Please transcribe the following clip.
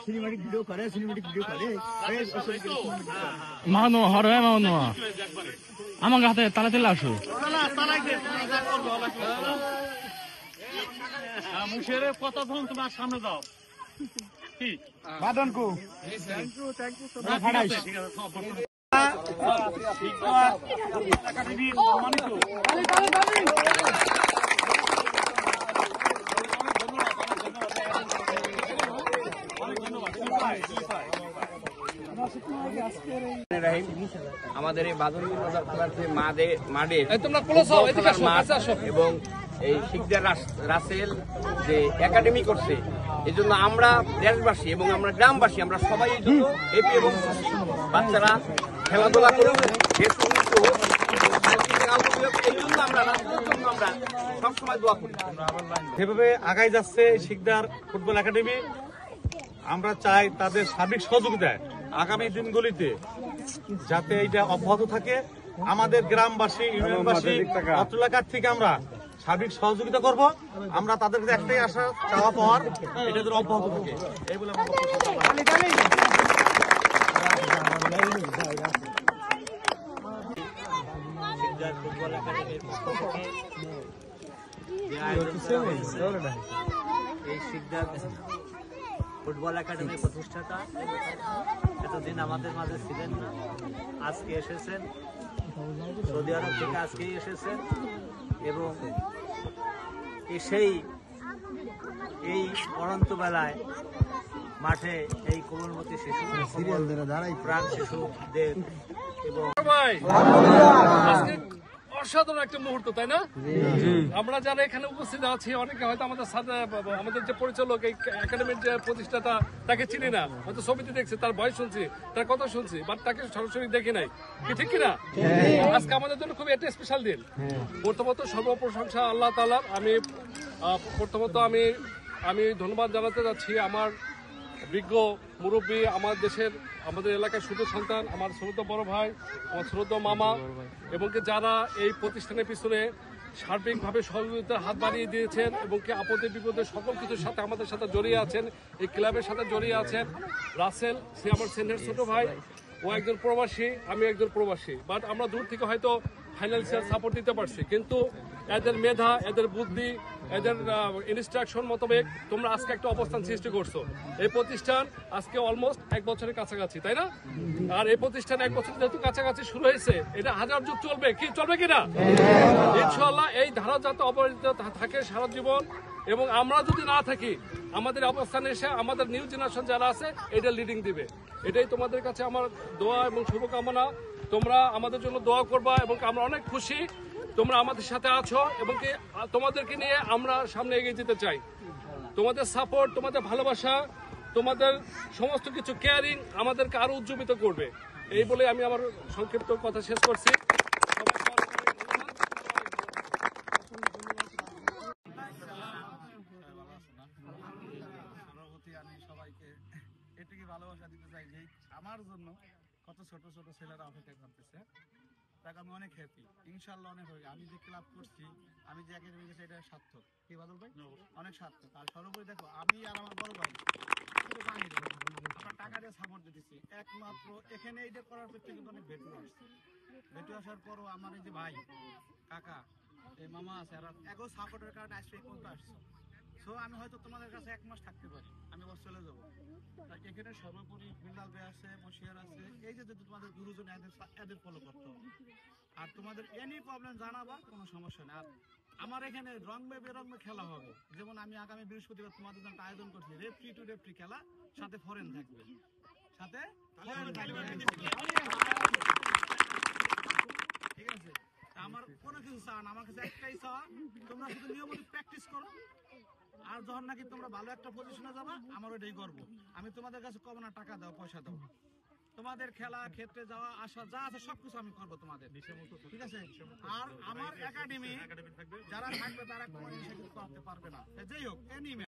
Cinematic video করে মানো হরে মানো আমাকে হাতে তালা তেলে আসো মুখের কথা ধরুন তোমার সামনে দাও কি বাদনকু আমাদের এই বাদন খেলার যে মাঠে এবং এই শিকদার রাসেল যে একাডেমি করছে এই জন্য আমরা দেশবাসী এবং আমরা গ্রামবাসী আমরা সবাই এই জন্য হ্যাপি এবং বাচ্চারা খেলাধুলা করুক দেশ উন্নত হোক এই জন্য আমরা সবসময় দোয়া করি। যেভাবে আগাই যাচ্ছে শিকদার ফুটবল একাডেমি আমরা চাই তাদের সার্বিক সহযোগিতায় আগামী দিনগুলিতে যাতে এটা অব্যাহত থাকে। আমাদের গ্রামবাসী ইউনিয়নবাসী অত্র এলাকার থেকে আমরা সার্বিক সহযোগিতা করব। আমরা তাদের কাছে একটাই আশা চাওয়া পাওয়ার এটা যেন অব্যাহত থাকে এই বলে এই শিকদার ফুটবল একাডেমির প্রতিষ্ঠাতা এতদিন আমাদের মাঝে ছিলেন না, আজকে এসেছেন, সৌদি আরব থেকে আজকেই এসেছেন এবং এসেই এই পড়ন্ত বেলায় মাঠে এই কোমলমতি শিশু প্রাণ শিশুদের এবং অসাধারণ একটা মুহূর্ত, তাই না? আমরা যারা এখানে উপস্থিত আছি অনেকে হয়তো আমাদের সাথে আমাদের যে পরিচালক এই একাডেমির যে প্রতিষ্ঠাতা তাকে চিনি না, হয়তো ছবিতে দেখছি, তার ভয়েস শুনছি, তার কথা শুনছি, বাট তাকে সরাসরি দেখি নাই। কি ঠিক কিনা? আজকে আমাদের জন্য খুবই একটা স্পেশাল দিন। প্রথমত সর্বপ্রশংসা আল্লাহ তাআলার। প্রথমত আমি ধন্যবাদ জানাতে যাচ্ছি আমার বিজ্ঞ মুরব্বী, আমাদের এলাকার শুধু সন্তান, আমার ছোট বড় ভাই, আমার ছোট মামা এবং যারা এই প্রতিষ্ঠানের পিছনে সার্বিকভাবে সহযোগিতার হাত বাড়িয়ে দিয়েছেন এবং আপদে বিপদে সকল কিছুর সাথে আমাদের সাথে জড়িয়ে আছেন, এই ক্লাবের সাথে জড়িয়ে আছেন। রাসেল, সে আমার সিনিয়র ছোট ভাই, ও একজন প্রবাসী, আমি একজন প্রবাসী, বাট আমরা দূর থেকে হয়তো ফাইন্যান্সিয়াল সাপোর্ট দিতে পারছি, কিন্তু এদের মেধা, এদের বুদ্ধি, এদের ইনস্ট্রাকশন মোতাবেক তোমরা আজকে একটা অবস্থান সৃষ্টি করছো। এই প্রতিষ্ঠান আজকে অলমোস্ট 1 বছরের কাছাকাছি, তাই না? আর এই প্রতিষ্ঠান 1 বছর যেহেতু কাছাকাছি শুরু হয়েছে, এটা 1000 যুগ চলবে, কি চলবে কিনা? ইনশাআল্লাহ এই ধারা যাতে অপরিচিত থাকে সারা জীবন, এবং আমরা যদি না থাকি আমাদের অবস্থানে এসে আমাদের নিউ জেনারেশন যারা আছে এটা লিডিং দিবে। এটাই তোমাদের কাছে আমার দোয়া এবং শুভকামনা। তোমরা আমাদের জন্য দোয়া করবা এবং আমরা অনেক খুশি তোমরা আমাদের সাথে আছো এবং তোমাদেরকে নিয়ে আমরা সামনে এগিয়ে যেতে চাই। তোমাদের সাপোর্ট, তোমাদের ভালোবাসা, তোমাদের সমস্ত কিছু কেয়ারিং আমাদেরকে আরো উজ্জীবিত করবে। এই বলে আমি আমার সংক্ষিপ্ত কথা শেষ করছি। আমি সবাইকে এটুকু ভালোবাসা দিতে চাই যে আমার জন্য কত ছোট ছোট ছেলেরা অপেক্ষা করতেছে, তাকে আমি অনেক হ্যাপি, ইনশাল্লাহ অনেক হ্যাপি। আমি যে ক্লাব করছি, আমি যে একাডেমি গেছি, এটা সার্থক। কি বাদল ভাই? অনেক সার্থক। আর সর্বোপরি দেখো, আমি আর আমার বড় ভাই আমরা টাকা দিয়ে সাপোর্ট দিতেছি একমাত্র এখানে। এইটা করার পর থেকে অনেক ভেটু আসছে, ভেটু আসার পরও আমার এই যে ভাই, কাকা, এই মামা আছে, আর এগো সাপোর্টের কারণে আসছে পর্যন্ত আসছে। সো আমি হয়তো তোমাদের কাছে 1 মাস থাকতে পারি, আমি বস চলে যাবো। এখানে সর্বোপরি বিল্লাল ভাই আছে, বসিয়ার আছে, এই যে তোমাদের গুরুজন এদের ফলো করতে হবে। আর তোমাদের এনি প্রবলেম জানাবা, কোনো সমস্যা নেই। আর আমার এখানে রংমে বেরংমে খেলা হবে, যেমন আমি আগামী বৃহস্পতিবার তোমাদের জন্য আয়োজন করছি রেফ্রি টু রেফ্রি খেলা, সাথে ফরেন থাকবে, সাথে ঠিক আছে। আমার কোনো কিছু চান, আমার কাছে একটাই চাওয়া, তোমরা শুধু নিয়মিত প্র্যাকটিস করো। আর যখন নাকি তোমরা ভালো একটা পজিশনে যাবা, আমার ওইটাই করবো। আমি তোমাদের কাছে কম না টাকা দাও, পয়সা দাও, তোমাদের খেলা ক্ষেত্রে যাওয়া আসা যা আছে সবকিছু আমি করবো তোমাদের, ঠিক আছে? আর আমার একাডেমি যারা থাকবে তারা কোনো করতে পারবে না, যাই হোক এনিমে